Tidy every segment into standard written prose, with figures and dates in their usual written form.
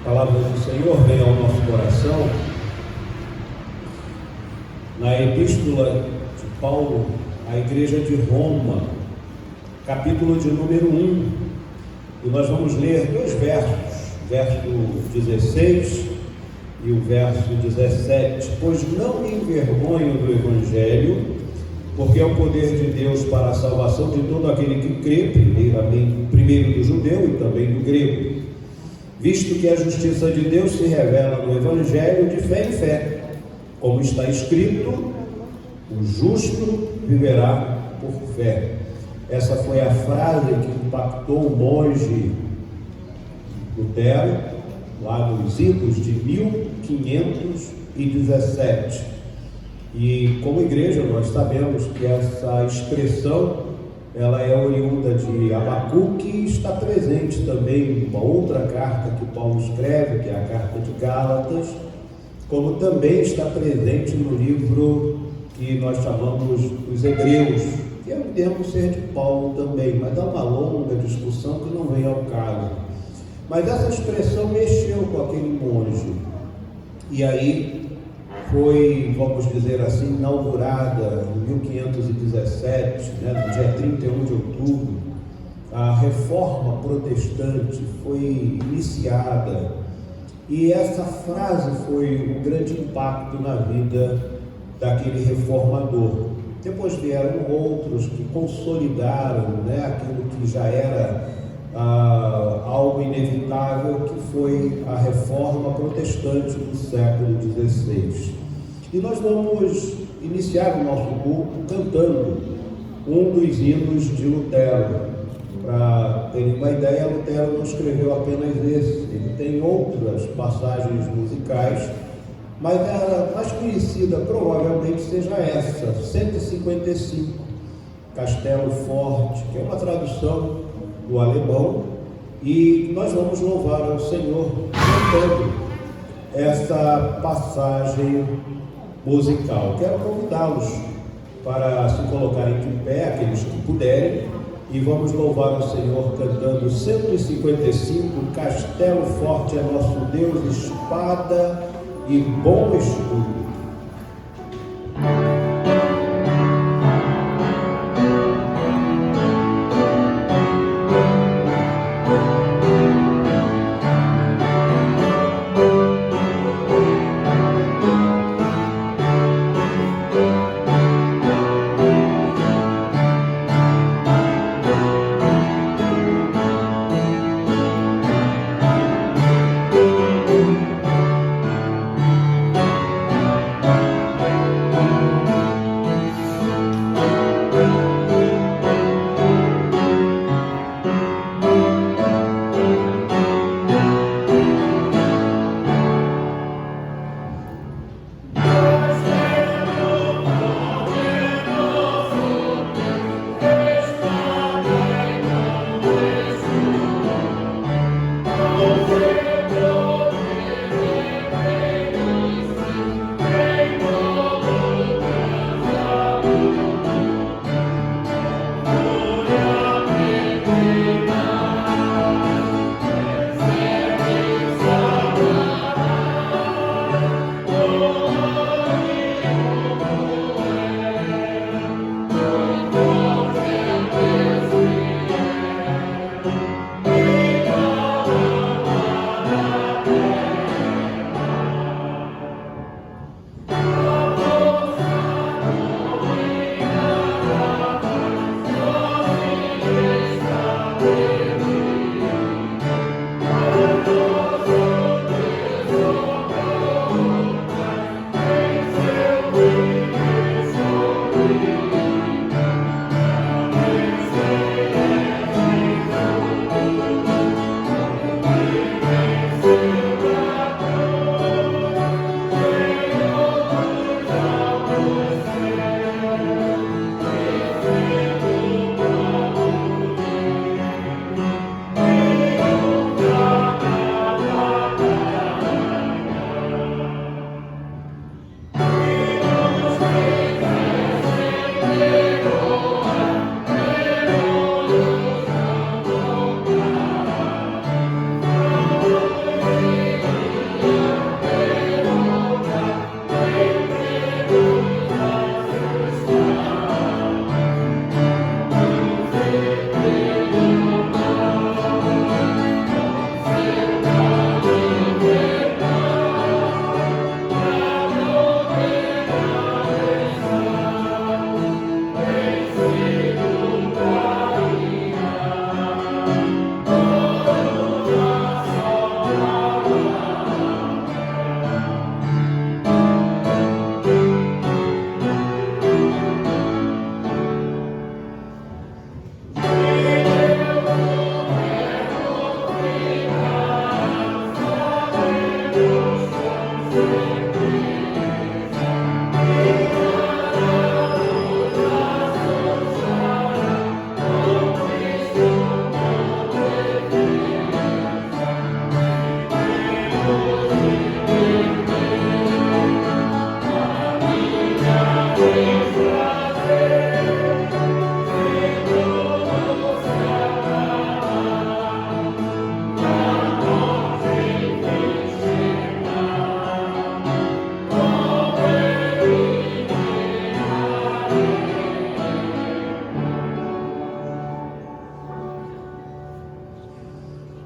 A palavra do Senhor vem ao nosso coração na epístola de Paulo à igreja de Roma, capítulo de número 1, e nós vamos ler dois versos, verso 16 e o verso 17. Pois não me envergonho do Evangelho, porque é o poder de Deus para a salvação de todo aquele que crê, primeiro do judeu e também do grego, visto que a justiça de Deus se revela no Evangelho de fé em fé, como está escrito: o justo viverá por fé. Essa foi a frase que impactou o monge Lutero, lá nos idos de 1517. E como igreja nós sabemos que essa expressão ela é oriunda de Abacuque e está presente também em uma outra carta que Paulo escreve, que é a carta de Gálatas, como também está presente no livro que nós chamamos dos Hebreus, que é um termo ser de Paulo também, mas há uma longa discussão que não vem ao caso. Mas essa expressão mexeu com aquele monge, e aí foi, vamos dizer assim, inaugurada em 1517, no dia 31 de outubro, a reforma protestante foi iniciada, e essa frase foi um grande impacto na vida daquele reformador. Depois vieram outros que consolidaram aquilo que já era algo inevitável, que foi a reforma protestante do século XVI. E nós vamos iniciar o nosso culto cantando um dos hinos de Lutero. Para terem uma ideia, Lutero não escreveu apenas esse, ele tem outras passagens musicais, mas a mais conhecida provavelmente seja essa, 155, Castelo Forte, que é uma tradução do alemão, e nós vamos louvar ao Senhor cantando essa passagem musical. Quero convidá-los para se colocarem de pé, aqueles que puderem, e vamos louvar ao Senhor cantando 155, Castelo Forte é nosso Deus, espada e bom escudo.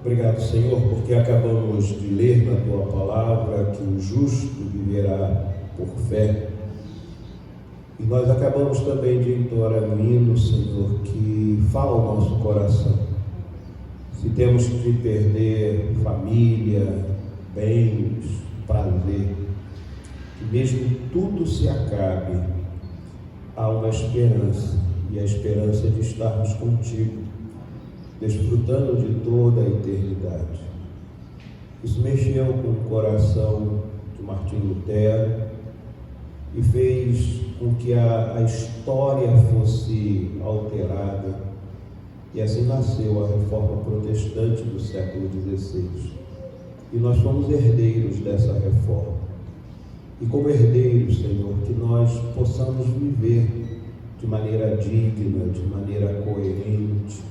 Obrigado, Senhor, porque acabamos de ler na Tua palavra que o justo viverá por fé. E nós acabamos também de entoar um hino, Senhor, que fala ao nosso coração. Se temos de perder família, bens, prazer, que mesmo tudo se acabe, há uma esperança, e a esperança é de estarmos contigo, desfrutando de toda a eternidade. Isso mexeu com o coração de Martinho Lutero e fez com que a história fosse alterada, e assim nasceu a Reforma Protestante do século XVI. E nós somos herdeiros dessa reforma. E como herdeiros, Senhor, que nós possamos viver de maneira digna, de maneira coerente,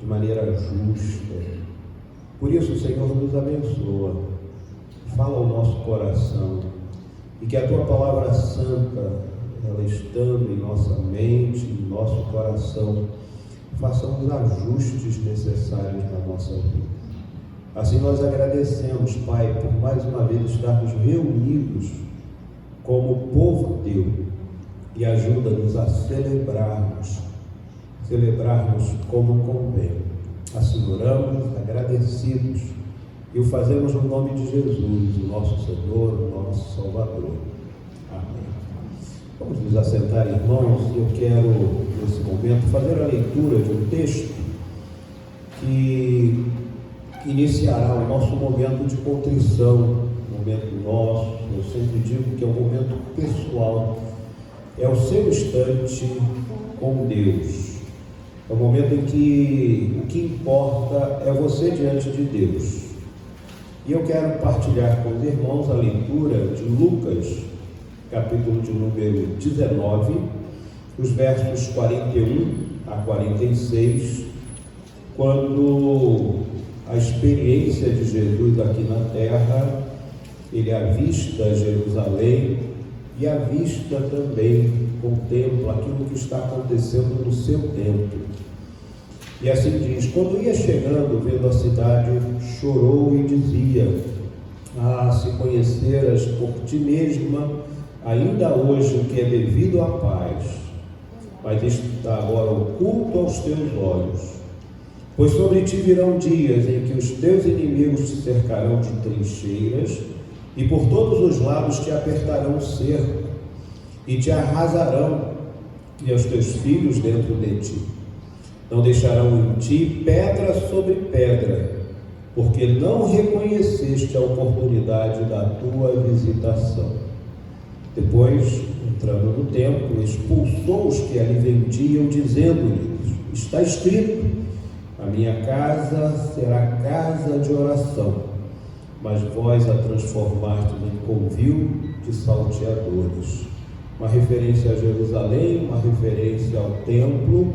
de maneira justa. Por isso, Senhor, nos abençoa, fala ao nosso coração, e que a Tua palavra santa, ela estando em nossa mente, em nosso coração, faça os ajustes necessários na nossa vida. Assim nós agradecemos, Pai, por mais uma vez estarmos reunidos como povo teu, e ajuda-nos a celebrarmos como convém. Assim oramos, agradecidos, e o fazemos no nome de Jesus, o nosso Senhor, o nosso Salvador. Amém. Vamos nos assentar, irmãos, e eu quero, nesse momento, fazer a leitura de um texto que iniciará o nosso momento de contrição, momento nosso. Eu sempre digo que é um momento pessoal, é o seu instante com Deus. É o momento em que o que importa é você diante de Deus. E eu quero partilhar com os irmãos a leitura de Lucas, capítulo de número 19, os versos 41 a 46, quando a experiência de Jesus aqui na terra, ele avista Jerusalém e avista também, contempla aquilo que está acontecendo no seu templo. E assim diz: quando ia chegando, vendo a cidade, chorou e dizia: ah, se conheceras por ti mesma, ainda hoje o que é devido à paz, mas isto está agora oculto aos teus olhos. Pois sobre ti virão dias em que os teus inimigos te cercarão de trincheiras, e por todos os lados te apertarão o cerco, e te arrasarão, e aos teus filhos dentro de ti. Não deixarão em ti pedra sobre pedra, porque não reconheceste a oportunidade da tua visitação. Depois, entrando no templo, expulsou os que ali vendiam, dizendo-lhes: está escrito, a minha casa será casa de oração, mas vós a transformastes em covil de salteadores. Uma referência a Jerusalém, uma referência ao templo,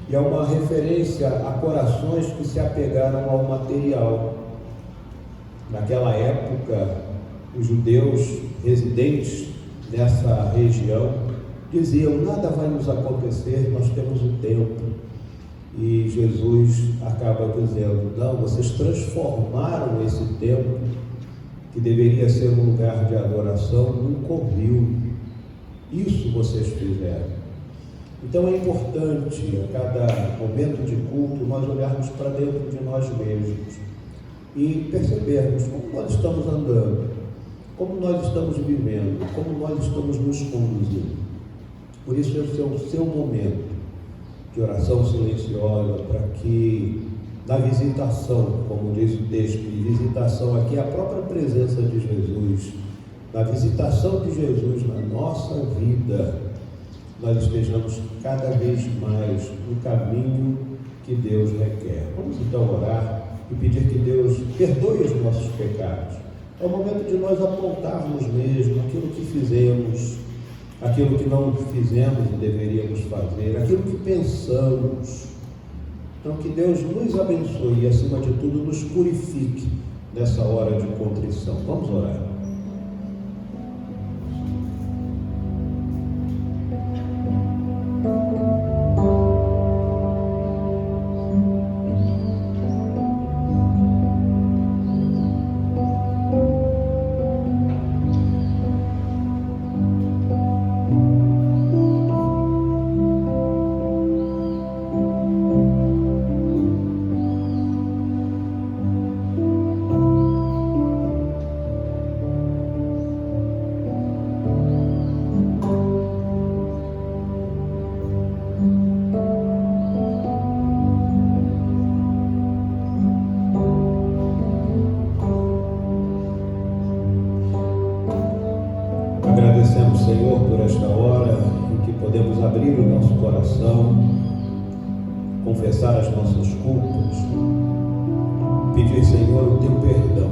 e é uma referência a corações que se apegaram ao material. Naquela época, os judeus residentes nessa região diziam: nada vai nos acontecer, nós temos o templo. E Jesus acaba dizendo: não, vocês transformaram esse templo, que deveria ser um lugar de adoração, num covil. Isso vocês fizeram. Então é importante, a cada momento de culto, nós olharmos para dentro de nós mesmos e percebermos como nós estamos andando, como nós estamos vivendo, como nós estamos nos conduzindo. Por isso esse é o seu momento de oração silenciosa, para que na visitação, como diz o texto, e visitação aqui é a própria presença de Jesus, na visitação de Jesus na nossa vida, nós estejamos cada vez mais no caminho que Deus requer. Vamos então orar e pedir que Deus perdoe os nossos pecados. É o momento de nós apontarmos mesmo aquilo que fizemos, aquilo que não fizemos e deveríamos fazer, aquilo que pensamos. Então que Deus nos abençoe e, acima de tudo, nos purifique nessa hora de contrição. Vamos orar. Senhor, por esta hora em que podemos abrir o nosso coração, confessar as nossas culpas, pedir, Senhor, o teu perdão.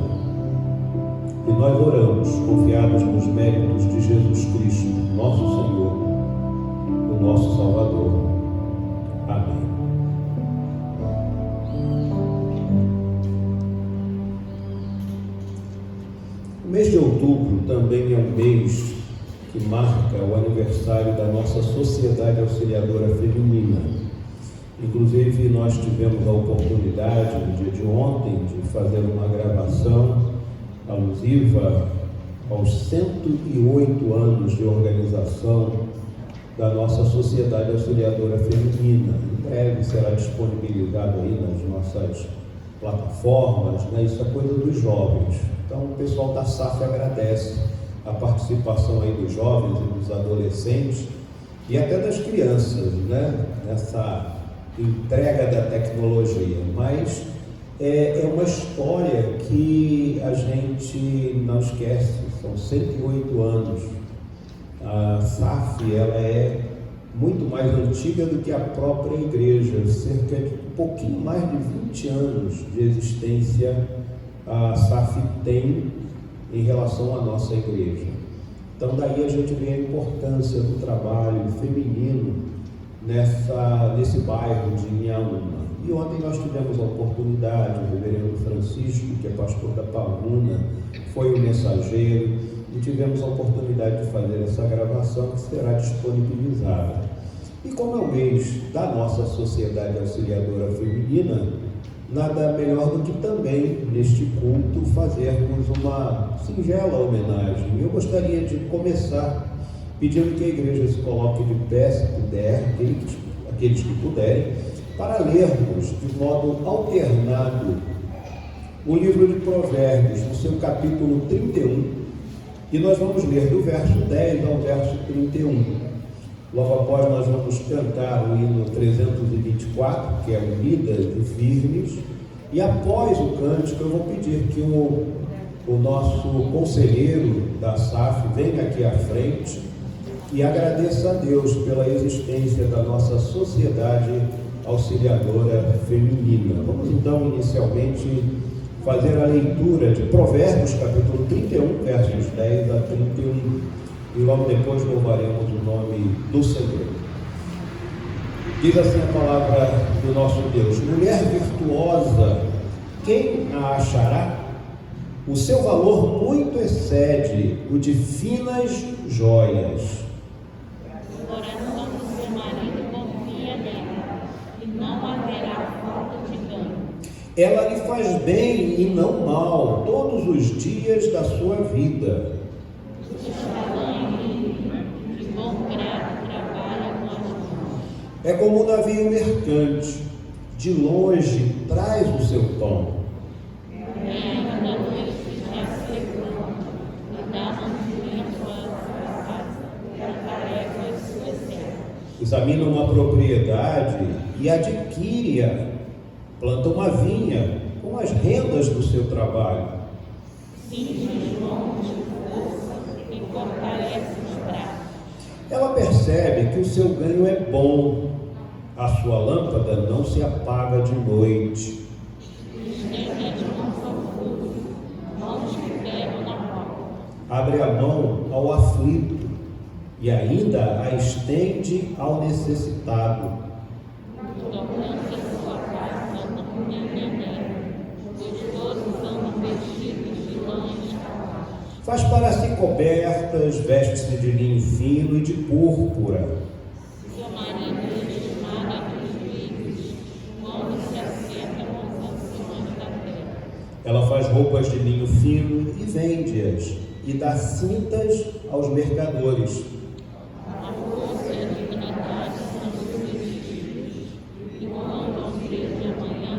E nós oramos, confiados nos méritos de Jesus Cristo, nosso Senhor, o nosso Salvador. Amém. O mês de outubro também é um mês que marca o aniversário da nossa Sociedade Auxiliadora Feminina. Inclusive, nós tivemos a oportunidade, no dia de ontem, de fazer uma gravação alusiva aos 108 anos de organização da nossa Sociedade Auxiliadora Feminina. Em breve será disponibilizado aí nas nossas plataformas, né? Isso é coisa dos jovens. Então, o pessoal da SAF agradece a participação aí dos jovens e dos adolescentes e até das crianças, né? Nessa entrega da tecnologia. Mas é uma história que a gente não esquece. São 108 anos. A SAF, ela é muito mais antiga do que a própria igreja, cerca de um pouquinho mais de 20 anos de existência a SAF tem em relação à nossa igreja. Então daí a gente vê a importância do trabalho feminino nesse bairro de Inhaúma. E ontem nós tivemos a oportunidade, o reverendo Francisco, que é pastor da Pavuna, foi o mensageiro, e tivemos a oportunidade de fazer essa gravação que será disponibilizada. E como é o mês da nossa Sociedade Auxiliadora Feminina, nada melhor do que também, neste culto, fazermos uma singela homenagem. Eu gostaria de começar pedindo que a igreja se coloque de pé, se puder, aqueles que puderem, para lermos de modo alternado o livro de Provérbios, no seu capítulo 31, e nós vamos ler do verso 10 ao verso 31. Logo após nós vamos cantar o hino 324, que é Unidas e Firmes, e após o cântico eu vou pedir que o nosso conselheiro da SAF venha aqui à frente e agradeça a Deus pela existência da nossa Sociedade Auxiliadora Feminina. Vamos então inicialmente fazer a leitura de Provérbios, capítulo 31, versos 10 a 31, e logo depois louvaremos o nome do Senhor. Diz assim a palavra do nosso Deus: mulher virtuosa, quem a achará? O seu valor muito excede o de finas joias. O coração do seu marido confia nela, e não haverá falta de ganho. Ela lhe faz bem e não mal todos os dias da sua vida. É como um navio mercante, de longe traz o seu pão. Examina uma propriedade e adquire-a, planta uma vinha com as rendas do seu trabalho. Cinge os lombos de força e fortalece os braços. Ela percebe que o seu ganho é bom, a sua lâmpada não se apaga de noite. Estende as mãos ao fogo, mãos que pegam na mão. Abre a mão ao aflito e ainda a estende ao necessitado. Tocante a sua casa não ninguém nela, pois todos andam vestidos de lã escarlate. Faz para si cobertas, veste-se de linho fino e de púrpura. Seu marido esmaga os vivos, quando se assenta com os anciões da terra. Ela faz roupas de linho fino e vende-as, e dá cintas aos mercadores. A força e a dignidade são seus vestidos, e quando ao dia de amanhã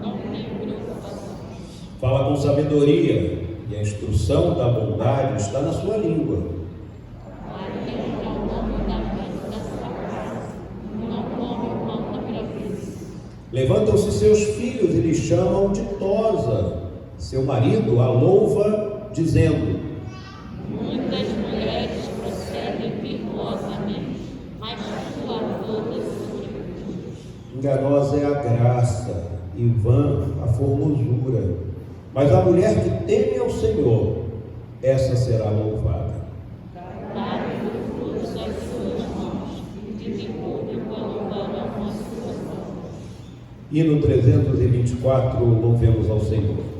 não tem preocupação. Fala com sabedoria, e a instrução da bondade está na sua língua. Maria é o nome da vida da sua casa, não come o pão da preguiça. Levantam-se seus filhos e lhe chamam ditosa. Seu marido a louva, dizendo: Muitas mulheres procedem enganosa é a graça, e vã a formosura. Mas a mulher que teme ao Senhor, essa será louvada. Dai o fruto das suas mãos, dificulte quando varão as suas mãos. Hino 324, louvemos ao Senhor.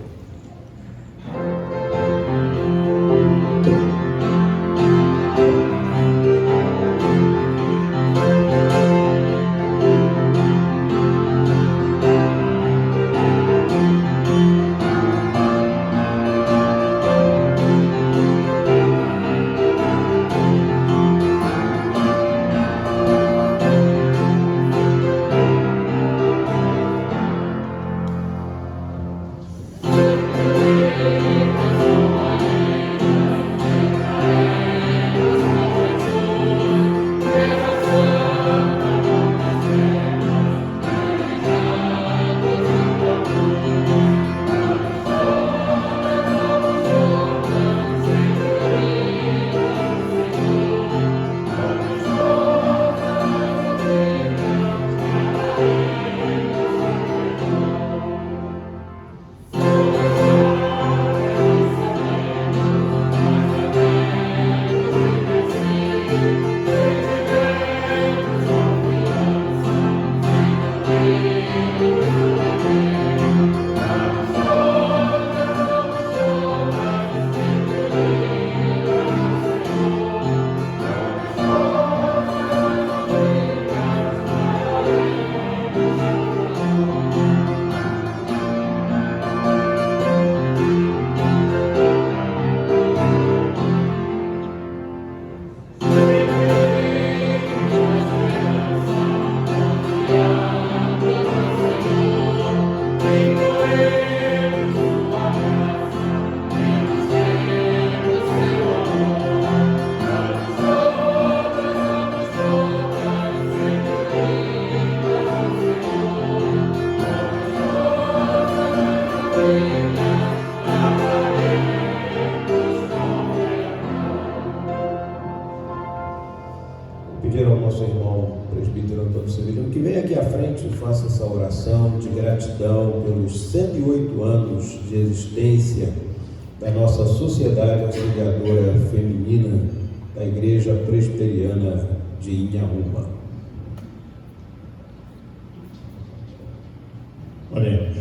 Pedir ao nosso irmão presbítero Antônio Severino que venha aqui à frente e faça essa oração de gratidão pelos 108 anos de existência da nossa Sociedade Auxiliadora Feminina da Igreja Presbiteriana de Inhaúma. Oremos.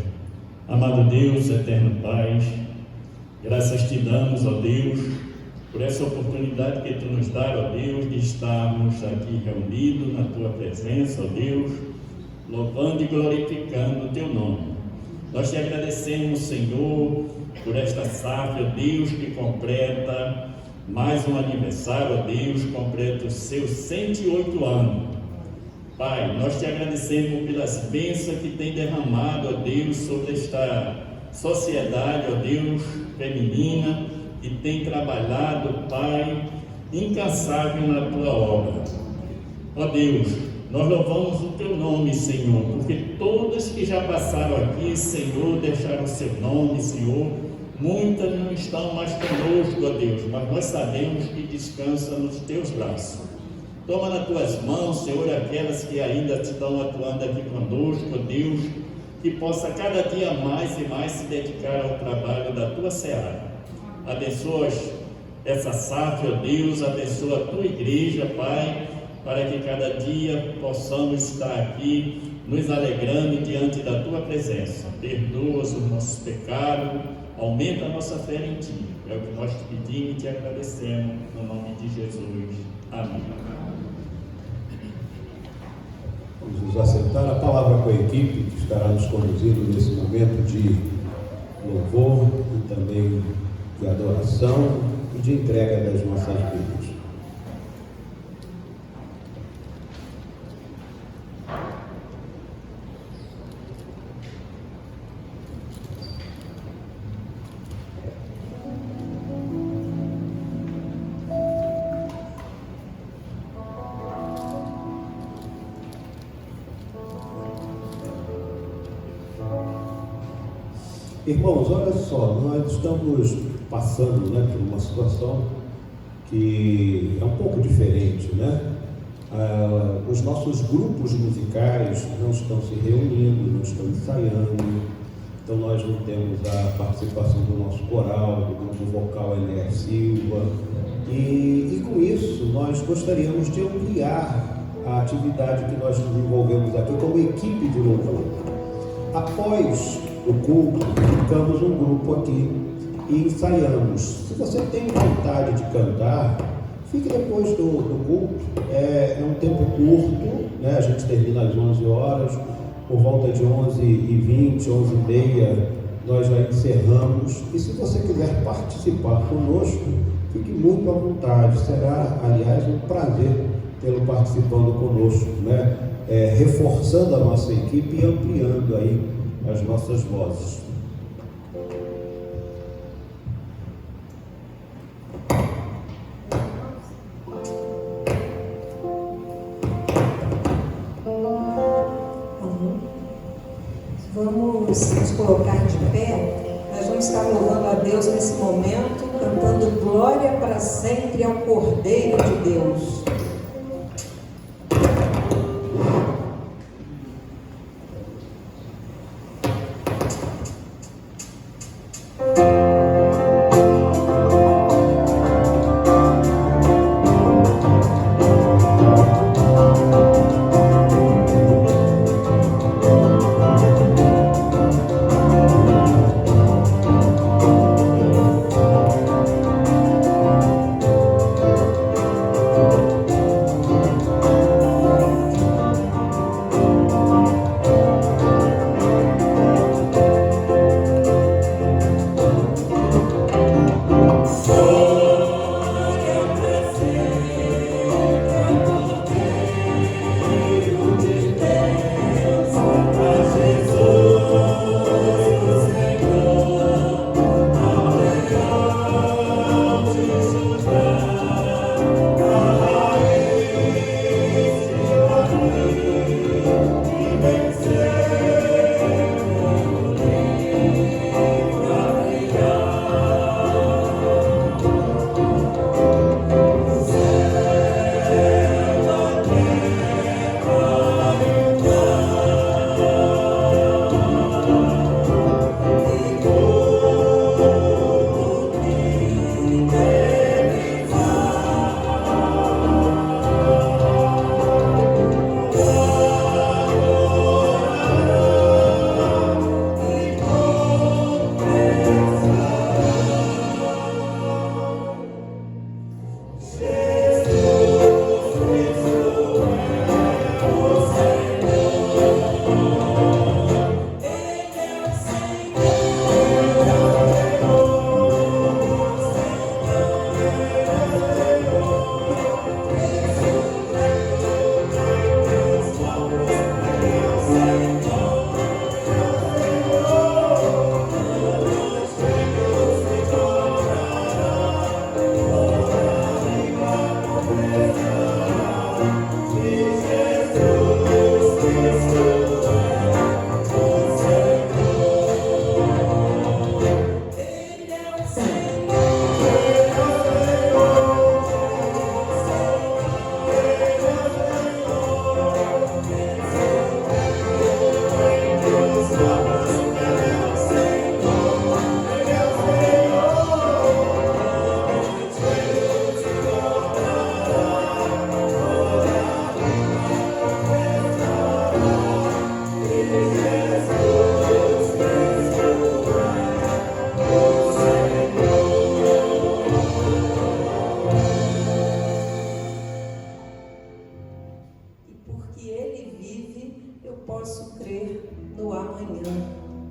Amado Deus, eterno Pai, graças te damos, ó Deus, por essa oportunidade que tu nos dá, ó Deus, de estarmos aqui reunidos na tua presença, ó Deus, louvando e glorificando o teu nome. Nós te agradecemos, Senhor, por esta safra, ó Deus, que completa mais um aniversário, ó Deus, completa os seus 108 anos. Pai, nós te agradecemos pelas bênçãos que tem derramado, ó Deus, sobre esta sociedade, ó Deus, feminina, que tem trabalhado, Pai, incansável na tua obra. Ó Deus, nós louvamos o teu nome, Senhor, porque todas que já passaram aqui, Senhor, deixaram o seu nome, Senhor. Muitas não estão mais conosco, ó Deus, mas nós sabemos que descansa nos teus braços. Toma nas tuas mãos, Senhor, aquelas que ainda estão atuando aqui conosco, ó Deus, que possa cada dia mais e mais se dedicar ao trabalho da tua seara. Abençoa essa safra, ó Deus, abençoa a tua igreja, Pai, para que cada dia possamos estar aqui nos alegrando diante da tua presença. Perdoa os nossos pecados, aumenta a nossa fé em ti. É o que nós te pedimos e te agradecemos, no nome de Jesus. Amém. Vamos nos assentar. A palavra com a equipe que estará nos conduzindo nesse momento de louvor e também de adoração e de entrega das nossas vidas. Irmãos, olha só, nós estamos passando, por uma situação que é um pouco diferente, Os nossos grupos musicais não estão se reunindo, não estão ensaiando, então nós não temos a participação do nosso coral, do grupo vocal Enéas Silva, e com isso nós gostaríamos de ampliar a atividade que nós desenvolvemos aqui como equipe de louvor. Após o culto, ficamos um grupo aqui e ensaiamos. Se você tem vontade de cantar, fique depois do culto. É um tempo curto, né? A gente termina às 11 horas, por volta de 11h20, 11h30, nós já encerramos. E se você quiser participar conosco, fique muito à vontade. Será, aliás, um prazer tê-lo participando conosco, né? Reforçando a nossa equipe e ampliando aí as nossas vozes. Vamos nos colocar de pé. Nós vamos estar louvando a Deus nesse momento, cantando glória para sempre ao Cordeiro de Deus.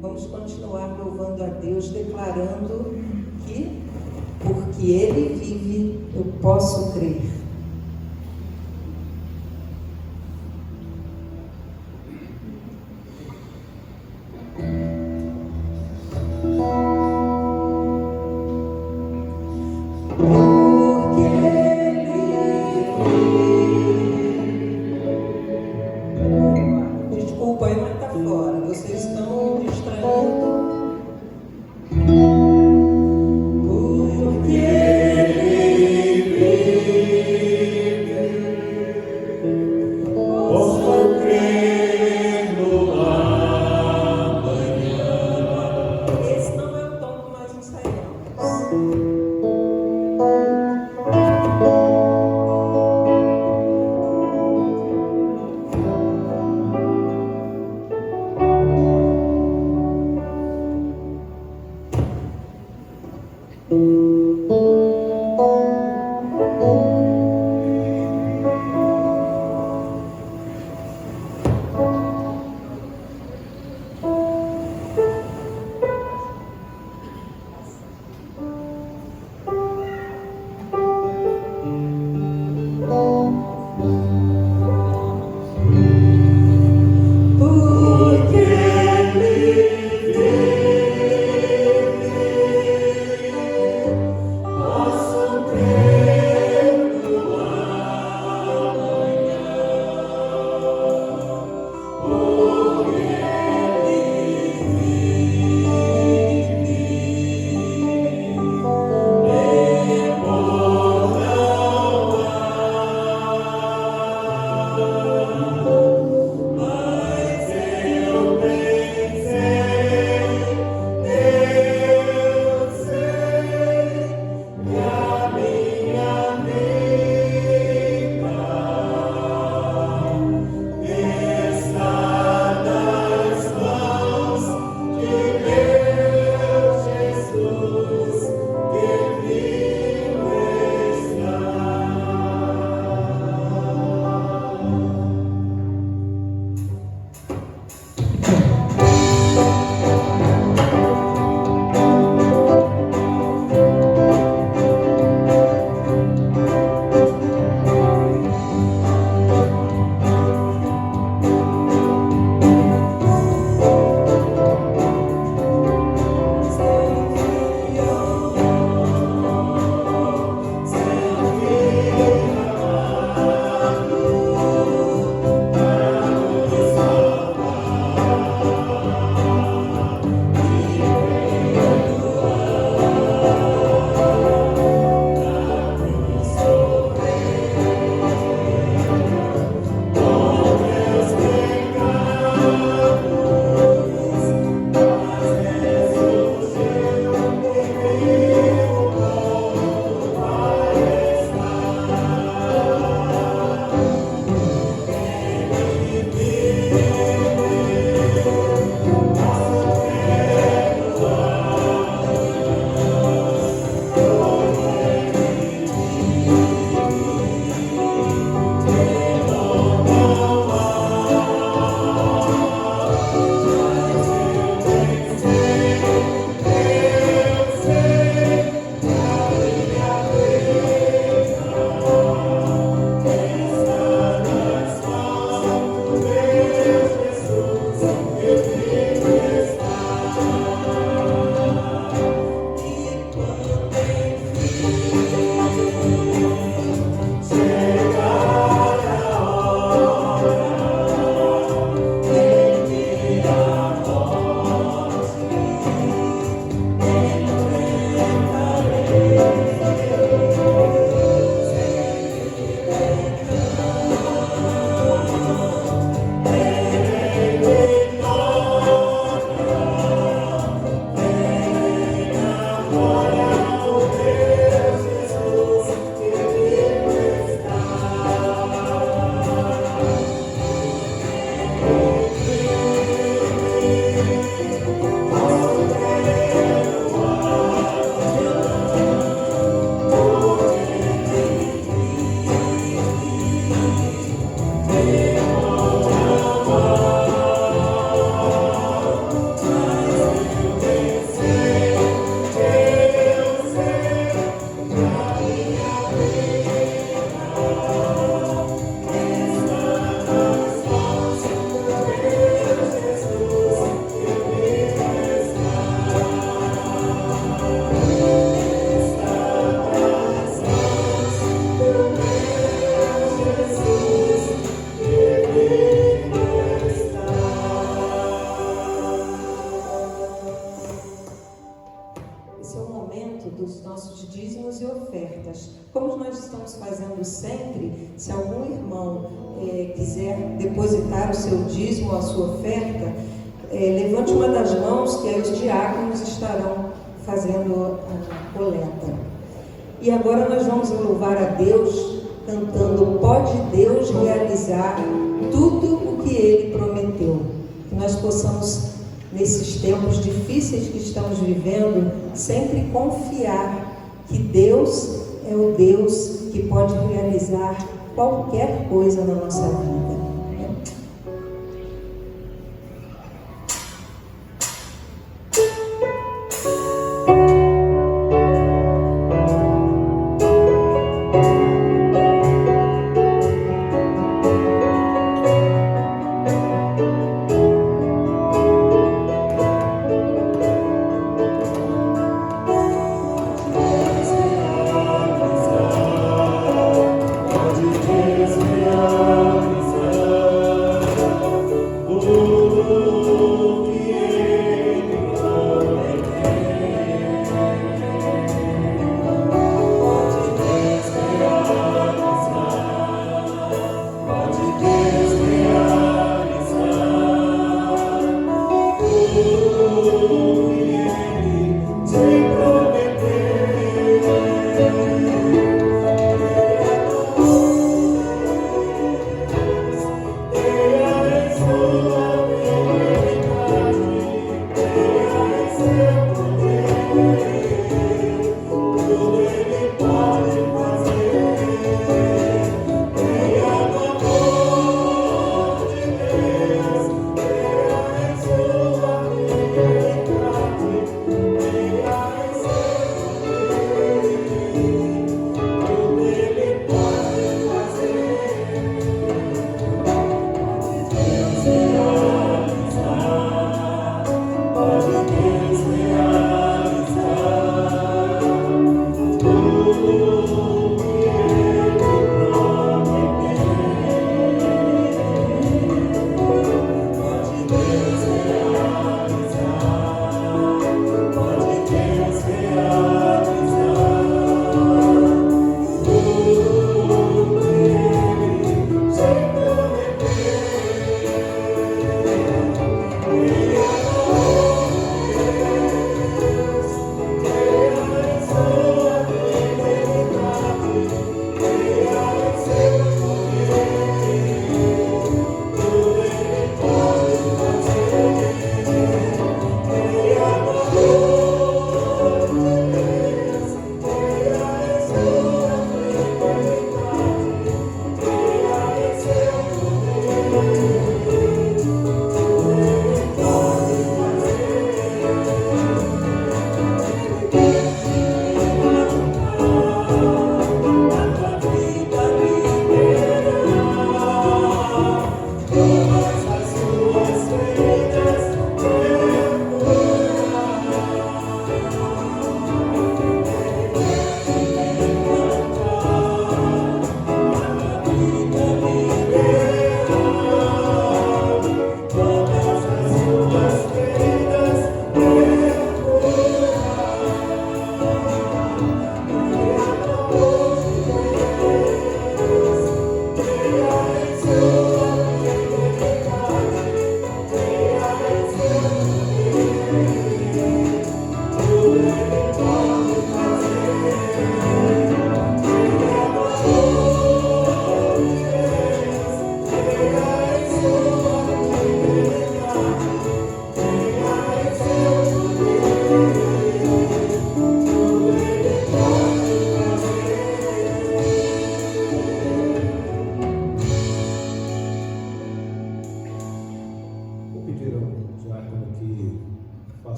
Vamos continuar louvando a Deus, declarando que, porque Ele vive, eu posso crer. Porque Ele vive. esse é o momento dos nossos dízimos e ofertas. Como nós estamos fazendo sempre, se algum irmão quiser depositar o seu dízimo ou a sua oferta, levante uma das mãos que aí os diáconos estarão fazendo a coleta. E agora nós vamos louvar a Deus cantando "Pode Deus realizar tudo o que Ele prometeu". Que nós possamos, nesses tempos difíceis que estamos vivendo, sempre confiar que Deus é o Deus que pode realizar qualquer coisa na nossa vida.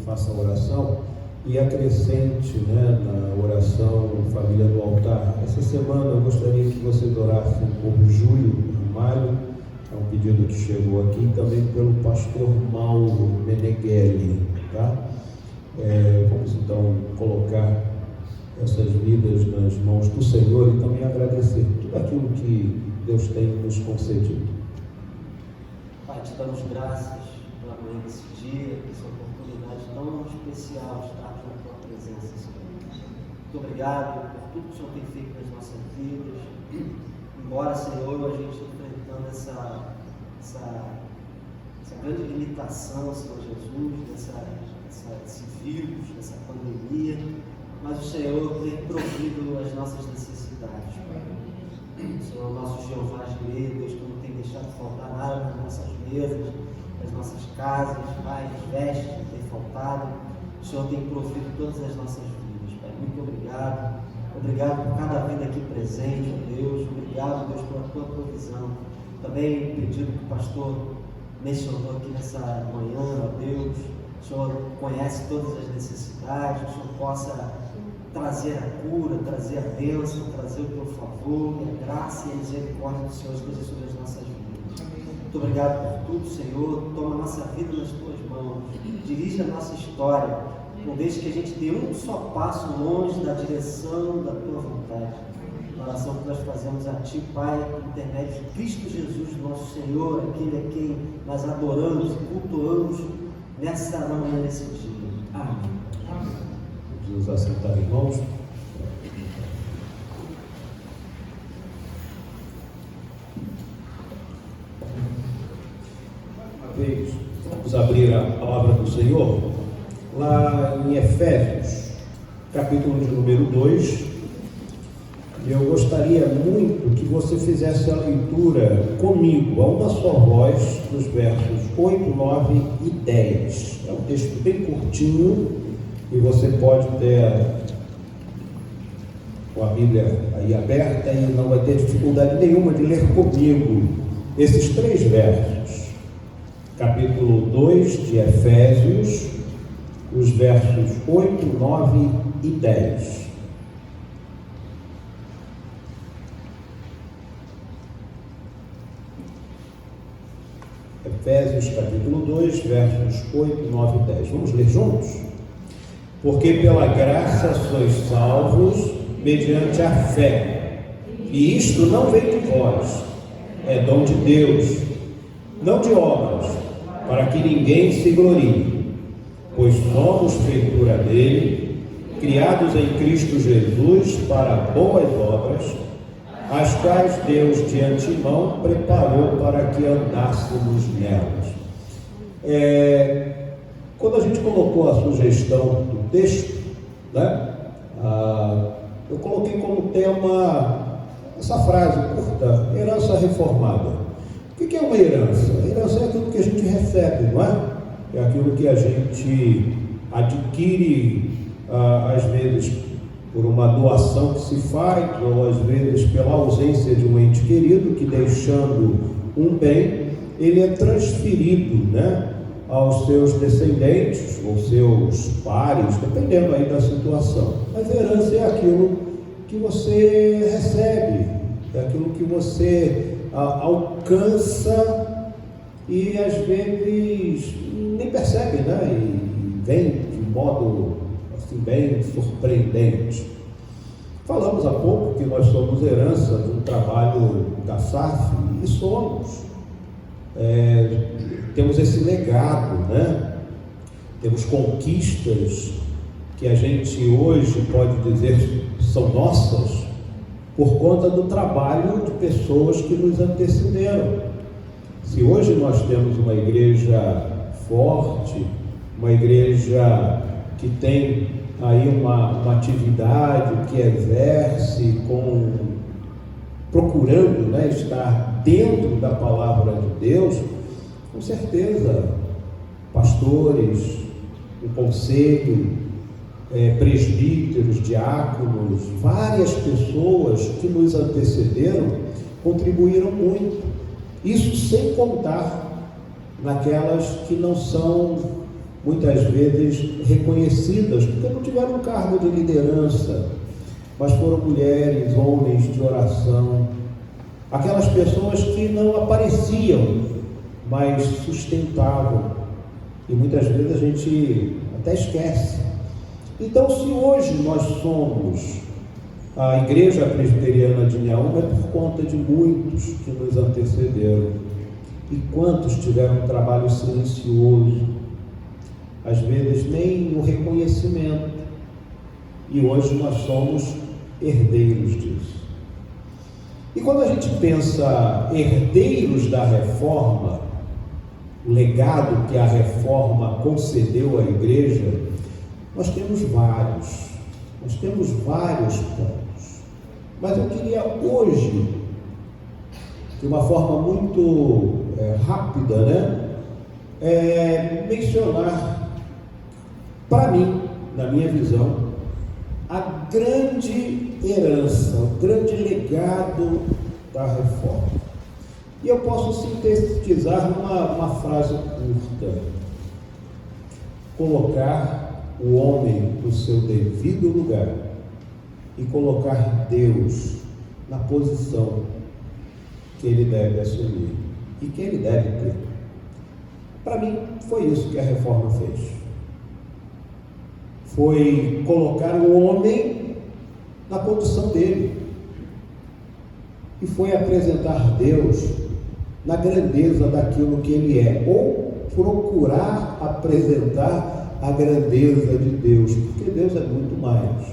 Faça a oração e acrescente, na oração Família do Altar. Essa semana eu gostaria que vocês orassem por Júlio Ramalho, é um pedido que chegou aqui, também pelo pastor Mauro Meneghelli, tá? Vamos então colocar essas vidas nas mãos do Senhor e também agradecer tudo aquilo que Deus tem nos concedido. Pai, te damos graças pela manhã desse dia, essa oportunidade tão especial de estar na tua presença, Senhor. Muito obrigado por tudo que o Senhor tem feito nas nossas vidas. Embora, Senhor, a gente enfrentando essa grande limitação, Senhor Jesus, desse vírus, dessa pandemia, mas o Senhor tem provido as nossas necessidades, Pai. O Senhor, nosso Jeová Jireh, Deus, que não tem deixado faltar nada nas nossas mesas, nas nossas casas, Pai, as vestes não tem faltado. O Senhor tem provido todas as nossas vidas, Pai. Muito obrigado. Obrigado por cada vida aqui presente, ó Deus. Obrigado, Deus, pela tua provisão. Também pedido que o pastor mencionou aqui nessa manhã, ó Deus, o Senhor conhece todas as necessidades, o Senhor possa trazer a cura, trazer a bênção, trazer o teu favor, a graça e a misericórdia do Senhor esteja sobre as nossas vidas. Muito obrigado por tudo, Senhor. Toma a nossa vida nas tuas mãos, dirige a nossa história, não deixe que a gente dê um só passo longe da direção da tua vontade. A oração que nós fazemos a Ti, Pai, por intermédio de Cristo Jesus, nosso Senhor, aquele a quem nós adoramos e cultuamos nessa manhã, nesse dia. Amém. Vamos nos assentar, irmãos. Uma vez, vamos abrir a palavra do Senhor lá em Efésios, capítulo de número 2. Eu gostaria muito que você fizesse a leitura comigo, a uma só voz, dos versos 8, 9 e 10. É um texto bem curtinho e você pode ter com a Bíblia aí aberta e não vai ter dificuldade nenhuma de ler comigo esses 3 versos. Capítulo 2 de Efésios, os versos 8, 9 e 10. Efésios capítulo 2, versos 8, 9 e 10. Vamos ler juntos? Porque pela graça sois salvos mediante a fé. E isto não vem de vós, é dom de Deus, não de obras, para que ninguém se glorie. Pois somos feitura dele, criados em Cristo Jesus para boas obras, as quais Deus de antemão preparou para que andássemos nelas. Quando a gente colocou a sugestão do texto, né, eu coloquei como tema essa frase curta: herança reformada. O que é uma herança? A herança é aquilo que a gente recebe, não é? É aquilo que a gente adquire, às vezes por uma doação que se faz, ou às vezes pela ausência de um ente querido, que deixando um bem, ele é transferido, né, aos seus descendentes, ou seus pares, dependendo aí da situação. Mas a herança é aquilo que você recebe, é aquilo que você alcança e às vezes nem percebe, né, e vem de modo assim, bem surpreendente. Falamos há pouco que nós somos herança de um trabalho da SAF e somos. Temos esse legado, né? Temos conquistas que a gente hoje pode dizer são nossas por conta do trabalho de pessoas que nos antecederam. Se hoje nós temos uma igreja forte, uma igreja que tem aí uma atividade que exerce procurando, né, estar dentro da palavra de Deus, com certeza pastores, o conselho, presbíteros, diáconos, várias pessoas que nos antecederam contribuíram muito. Isso sem contar naquelas que não são muitas vezes reconhecidas, porque não tiveram cargo de liderança, mas foram mulheres, homens de oração, aquelas pessoas que não apareciam, mas sustentavam, e muitas vezes a gente até esquece. Então, se hoje nós somos a Igreja Presbiteriana de Inhaúma, é por conta de muitos que nos antecederam. E quantos tiveram um trabalho silencioso, às vezes nem o reconhecimento, e hoje nós somos herdeiros disso. E quando a gente pensa herdeiros da reforma, o legado que a reforma concedeu à igreja, nós temos vários pontos. Mas eu queria hoje, de uma forma muito rápida, mencionar, para mim, na minha visão, a grande herança, o grande legado da reforma. E eu posso sintetizar numa frase curta: colocar o homem no seu devido lugar e colocar Deus na posição que ele deve assumir e que ele deve ter. Para mim, foi isso que a reforma fez. Foi colocar o homem na condição dele. E foi apresentar Deus na grandeza daquilo que ele é, ou procurar apresentar a grandeza de Deus, porque Deus é muito mais.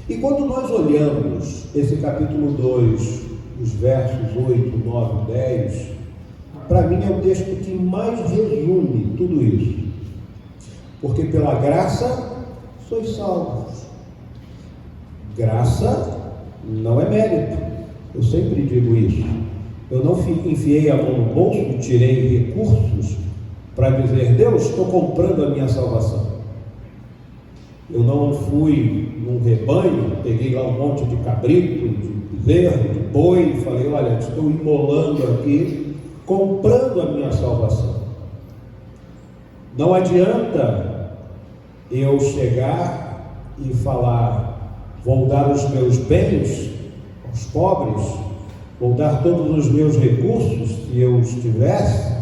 E quando nós olhamos esse capítulo 2, os versos 8, 9, 10, para mim é o texto que mais resume tudo isso. Porque pela graça sois salvos. Graça não é mérito. Eu sempre digo isso. Eu não enfiei a mão no bolso, tirei recursos para dizer: Deus, estou comprando a minha salvação. Eu não fui num rebanho, peguei lá um monte de cabrito, de bezerro, de boi e falei: olha, estou imolando aqui, comprando a minha salvação. Não adianta eu chegar e falar: vou dar os meus bens aos pobres, vou dar todos os meus recursos, se eu os tivesse,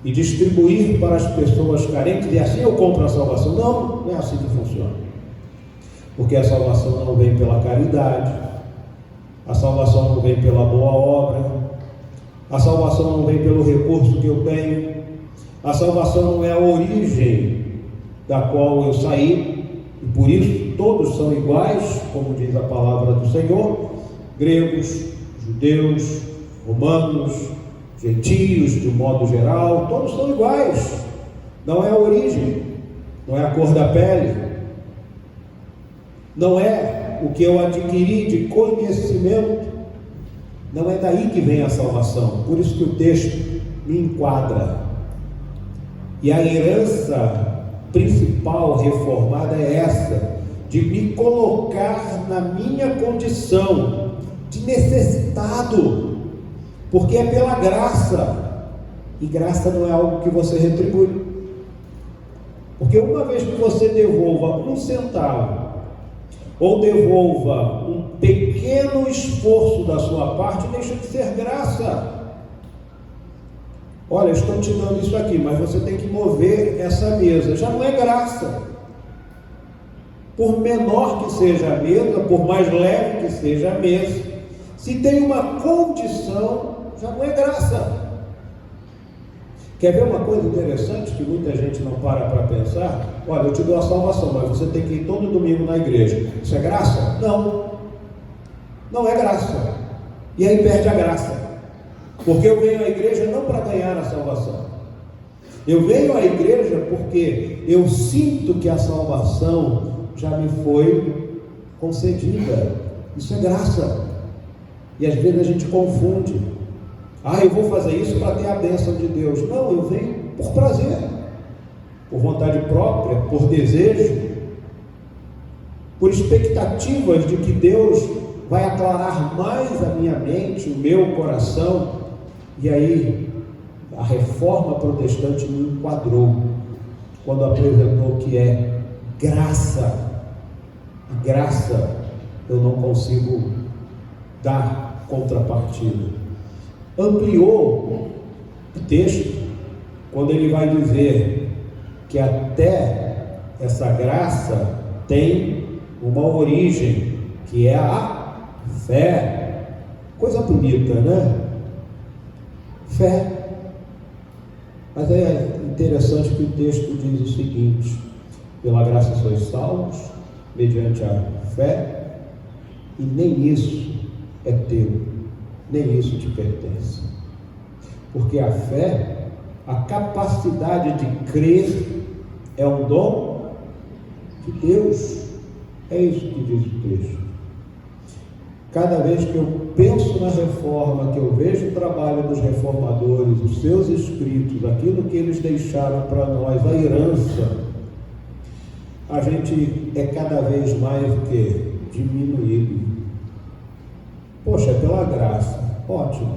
e distribuir para as pessoas carentes, e assim eu compro a salvação. Não é assim que funciona. Porque a salvação não vem pela caridade, a salvação não vem pela boa obra, a salvação não vem pelo recurso que eu tenho, a salvação não é a origem da qual eu saí, e por isso todos são iguais, como diz a palavra do Senhor: gregos, judeus, romanos, gentios, de um modo geral, todos são iguais. Não é a origem, não é a cor da pele, não é o que eu adquiri de conhecimento, não é daí que vem a salvação. Por isso que o texto me enquadra. E a herança principal reformada é essa, de me colocar na minha condição de necessitado, porque é pela graça, e graça não é algo que você retribui, porque uma vez que você devolva 1 centavo, ou devolva um pequeno esforço da sua parte, deixa de ser graça. Olha, eu estou te dando isso aqui, mas você tem que mover essa mesa. Já não é graça. Por menor que seja a mesa, por mais leve que seja a mesa, se tem uma condição, já não é graça. Quer ver uma coisa interessante que muita gente não para pensar? Olha, eu te dou a salvação, mas você tem que ir todo domingo na igreja. Isso é graça? Não. Não é graça. E aí perde a graça. Porque eu venho à igreja não para ganhar a salvação. Eu venho à igreja porque eu sinto que a salvação já me foi concedida. Isso é graça. E às vezes a gente confunde. Eu vou fazer isso para ter a bênção de Deus. Não, eu venho por prazer, por vontade própria, por desejo, por expectativas de que Deus vai aclarar mais a minha mente, o meu coração. E aí a reforma protestante me enquadrou quando apresentou que é graça. E graça eu não consigo dar contrapartida. Ampliou o texto quando ele vai dizer que até essa graça tem uma origem, que é a fé. Coisa bonita, né? Fé. Mas é interessante que o texto diz o seguinte: pela graça sois salvos, mediante a fé, e nem isso é teu, nem isso te pertence. Porque a fé, a capacidade de crer, é um dom de Deus. É isso que diz o texto. Cada vez que eu penso na reforma, que eu vejo o trabalho dos reformadores, os seus escritos, aquilo que eles deixaram para nós, a herança, a gente é cada vez mais o quê? Diminuído. Poxa, é pela graça. Ótimo.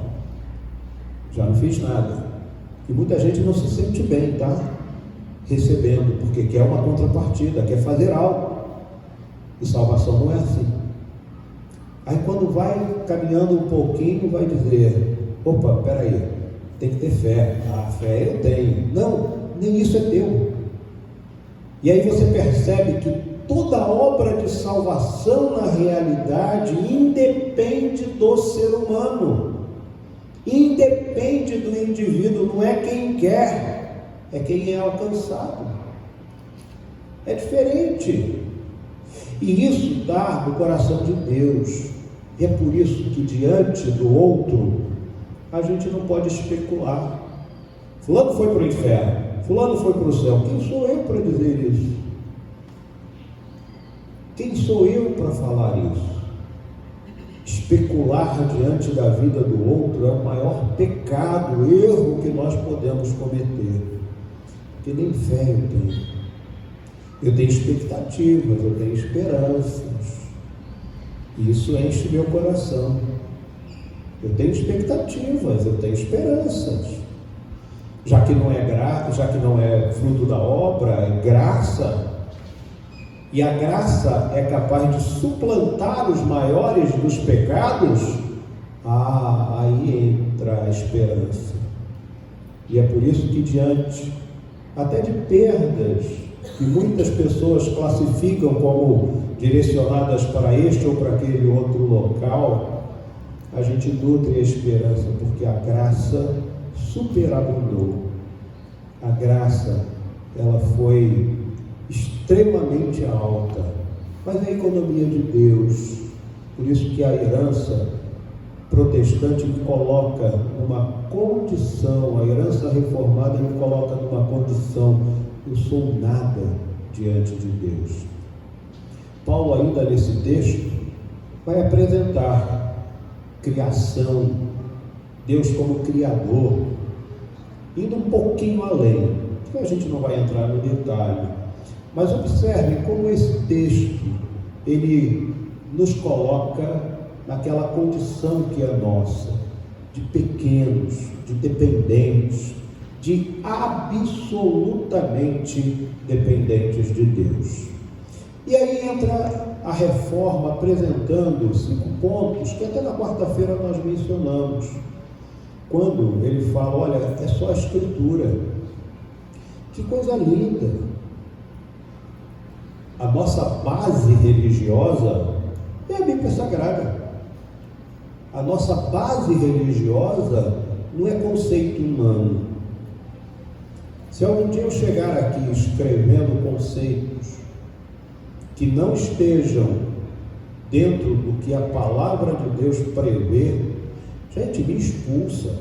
Já não fiz nada. E muita gente não se sente bem, tá? Recebendo, porque quer uma contrapartida, quer fazer algo. E salvação não é assim. Aí quando vai caminhando um pouquinho, vai dizer: opa, peraí, tem que ter fé. A fé eu tenho. Não, nem isso é teu. E aí você percebe que toda obra de salvação na realidade independe do ser humano. Independe do indivíduo, não é quem quer, é quem é alcançado. É diferente. E isso está no coração de Deus. E é por isso que diante do outro, a gente não pode especular. Fulano foi para o inferno, fulano foi para o céu. Quem sou eu para dizer isso? Quem sou eu para falar isso? Especular diante da vida do outro é o maior pecado, erro que nós podemos cometer. Porque nem fé eu tenho. Eu tenho expectativas, eu tenho esperanças. E isso enche meu coração. Eu tenho expectativas, eu tenho esperanças. Já que não é fruto da obra, é graça. E a graça é capaz de suplantar os maiores dos pecados. Aí entra a esperança. E é por isso que diante até de perdas que muitas pessoas classificam como direcionadas para este ou para aquele outro local, a gente nutre a esperança, porque a graça superabundou. A graça, ela foi extremamente alta, mas é a economia de Deus. Por isso que a herança protestante me coloca numa condição, a herança reformada me coloca numa condição: eu sou nada diante de Deus. Paulo, ainda nesse texto, vai apresentar criação, Deus como Criador, indo um pouquinho além, porque a gente não vai entrar no detalhe, mas observe como esse texto, ele nos coloca naquela condição que é nossa, de pequenos, de dependentes, de absolutamente dependentes de Deus. E aí entra a reforma apresentando 5 pontos que até na quarta-feira nós mencionamos, quando ele fala: olha, é só a Escritura. Que coisa linda! A nossa base religiosa é a Bíblia Sagrada. A nossa base religiosa não é conceito humano. Se algum dia eu chegar aqui escrevendo conceitos que não estejam dentro do que a palavra de Deus prevê, gente, me expulsa,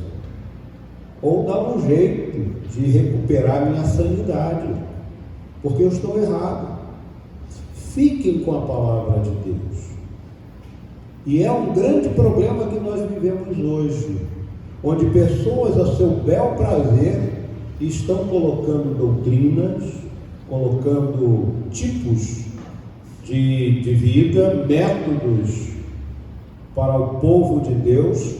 ou dá um jeito de recuperar minha sanidade, porque eu estou errado. Fiquem com a palavra de Deus. E é um grande problema que nós vivemos hoje, onde pessoas a seu bel prazer estão colocando doutrinas, colocando tipos de vida, métodos para o povo de Deus,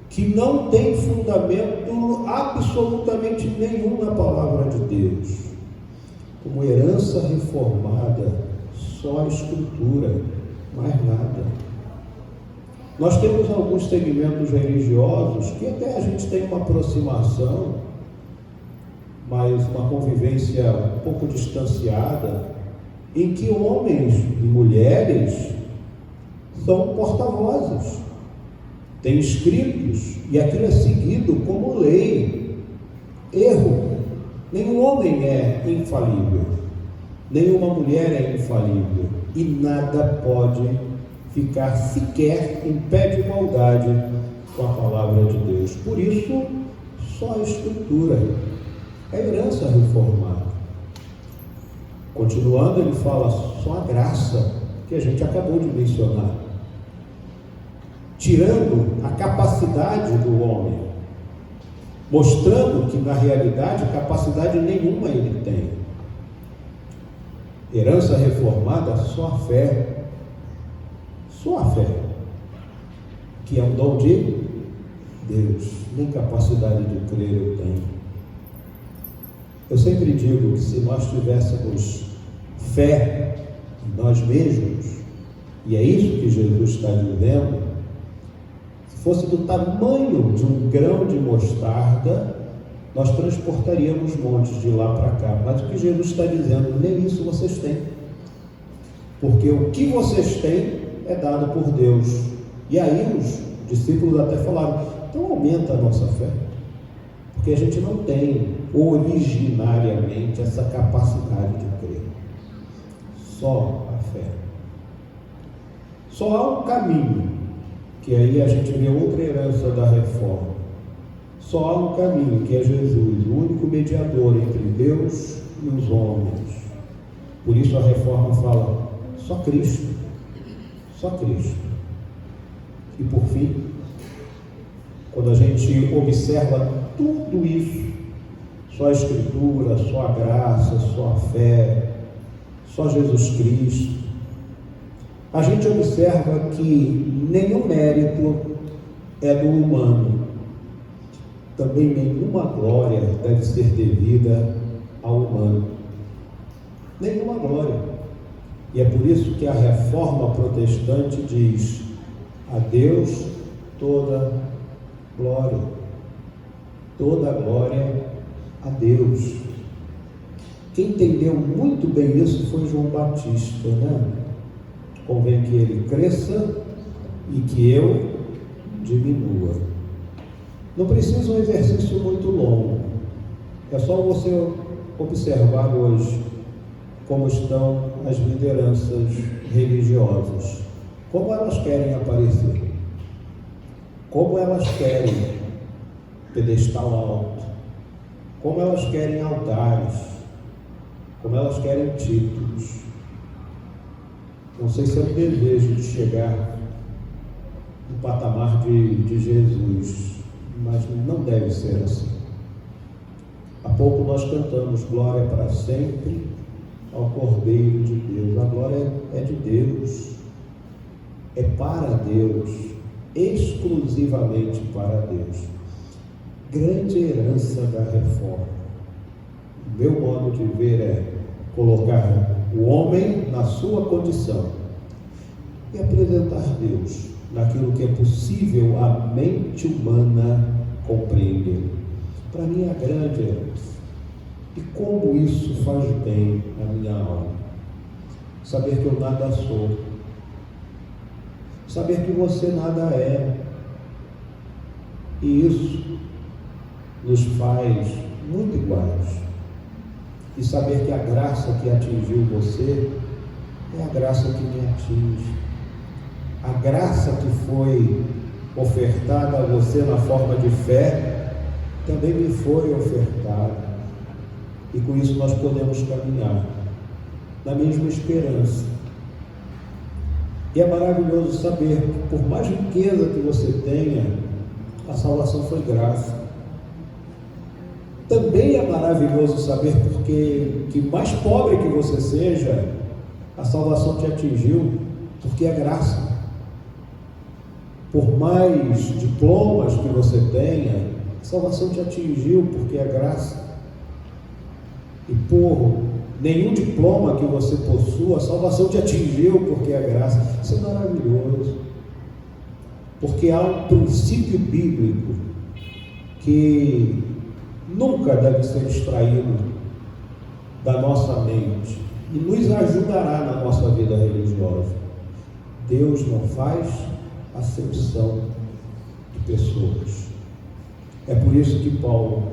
que não tem fundamento absolutamente nenhum na palavra de Deus. Como herança reformada, só a Escritura, mais nada. Nós temos alguns segmentos religiosos que até a gente tem uma aproximação, mas uma convivência um pouco distanciada, em que homens e mulheres são porta-vozes, têm escritos, e aquilo é seguido como lei. Erro. Nenhum homem é infalível, nenhuma mulher é infalível, e nada pode ficar sequer em pé de igualdade com a palavra de Deus. Por isso, só a Escritura é herança reformada. Continuando, ele fala só a graça que a gente acabou de mencionar, tirando a capacidade do homem, mostrando que na realidade capacidade nenhuma ele tem. Herança reformada, só a fé, que é um dom de Deus, nem capacidade de crer eu tenho. Eu sempre digo que se nós tivéssemos fé em nós mesmos, e é isso que Jesus está dizendo, se fosse do tamanho de um grão de mostarda, nós transportaríamos montes de lá para cá. Mas o que Jesus está dizendo, nem isso vocês têm, porque o que vocês têm é dado por Deus. E aí os discípulos até falaram, então aumenta a nossa fé, porque a gente não tem originariamente essa capacidade de crer. Só a fé. Só há um caminho, que aí a gente vê outra herança da reforma. Só há um caminho, que é Jesus, o único mediador entre Deus e os homens. Por isso a reforma fala, só Cristo. Só Cristo. E por fim, quando a gente observa tudo isso, só a Escritura, só a graça, só a fé, só Jesus Cristo, a gente observa que nenhum mérito é do humano, também nenhuma glória deve ser devida ao humano, nenhuma glória. E é por isso que a reforma protestante diz, a Deus toda glória a Deus. Quem entendeu muito bem isso foi João Batista, né? Convém que ele cresça e que eu diminua. Não precisa um exercício muito longo, é só você observar hoje como estão as lideranças religiosas, como elas querem aparecer, como elas querem pedestal alto, como elas querem altares, como elas querem títulos. Não sei se é um desejo de chegar no patamar de Jesus, mas não deve ser assim. Há pouco nós cantamos glória para sempre ao Cordeiro de Deus. A glória é de Deus, é para Deus, exclusivamente para Deus. Grande herança da reforma. O meu modo de ver é colocar o homem na sua condição e apresentar Deus naquilo que é possível a mente humana compreender. Para mim é a grande herança. E como isso faz bem à minha alma. Saber que eu nada sou. Saber que você nada é. E isso nos faz muito iguais. E saber que a graça que atingiu você é a graça que me atinge. A graça que foi ofertada a você na forma de fé também me foi ofertada. E com isso nós podemos caminhar na mesma esperança. E é maravilhoso saber que por mais riqueza que você tenha, a salvação foi graça. Também é maravilhoso saber que mais pobre que você seja, a salvação te atingiu, porque é graça. Por mais diplomas que você tenha, a salvação te atingiu, porque é graça. E por nenhum diploma que você possua, a salvação te atingiu, porque é graça. Isso é maravilhoso. Porque há um princípio bíblico que nunca deve ser extraído da nossa mente e nos ajudará na nossa vida religiosa. Deus não faz acepção de pessoas. É por isso que Paulo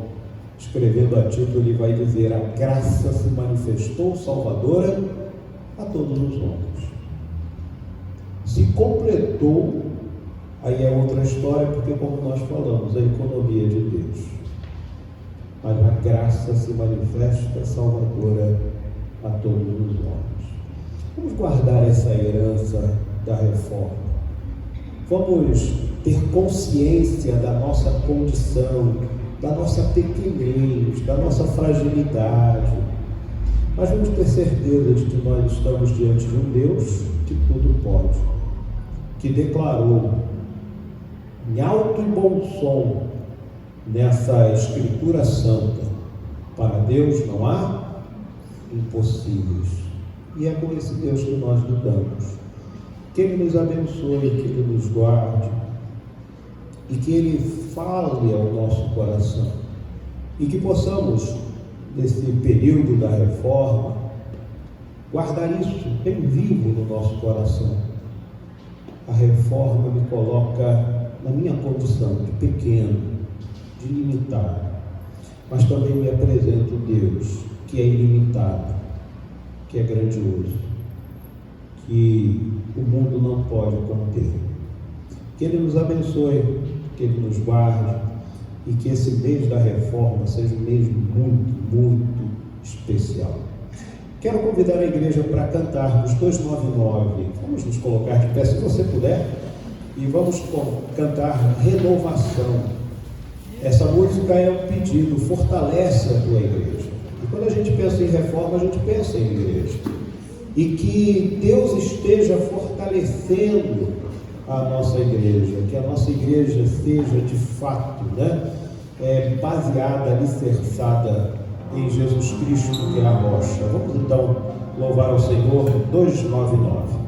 escrevendo a Tito, ele vai dizer: a graça se manifestou salvadora a todos os homens. Se completou, aí é outra história, porque, como nós falamos, a economia de Deus. Mas a graça se manifesta salvadora a todos os homens. Vamos guardar essa herança da reforma. Vamos ter consciência da nossa condição, da nossa pequenez, da nossa fragilidade. Mas vamos ter certeza de que nós estamos diante de um Deus que tudo pode, que declarou em alto e bom som nessa Escritura Santa: para Deus não há impossíveis. E é com esse Deus que nós lidamos. Que Ele nos abençoe, que Ele nos guarde e que Ele fale ao nosso coração, e que possamos, nesse período da reforma, guardar isso bem vivo no nosso coração. A reforma me coloca na minha condição de pequeno, de limitado, mas também me apresenta o Deus que é ilimitado, que é grandioso, que o mundo não pode conter. Que Ele nos abençoe, que Ele nos guarde e que esse mês da reforma seja um mês muito, muito especial. Quero convidar a igreja para cantarmos 299. Vamos nos colocar de pé, se você puder, e vamos cantar Renovação. Essa música é um pedido, fortalece a tua igreja. E quando a gente pensa em reforma, a gente pensa em igreja. E que Deus esteja fortalecendo a nossa igreja, que a nossa igreja seja de fato, baseada, alicerçada em Jesus Cristo, que é a rocha. Vamos então louvar ao Senhor. 299.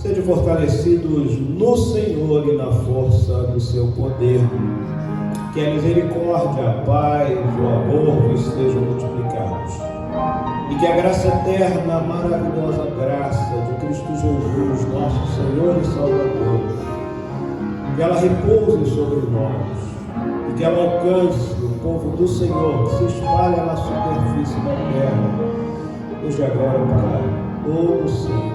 Sede fortalecidos no Senhor e na força do seu poder. Que a misericórdia, a paz, o amor vos sejam multiplicados. E que a graça eterna, a maravilhosa graça de Cristo Jesus, nosso Senhor e Salvador, que ela repouse sobre nós e que ela alcance o povo do Senhor, que se espalha na superfície da terra, desde agora para todo sempre.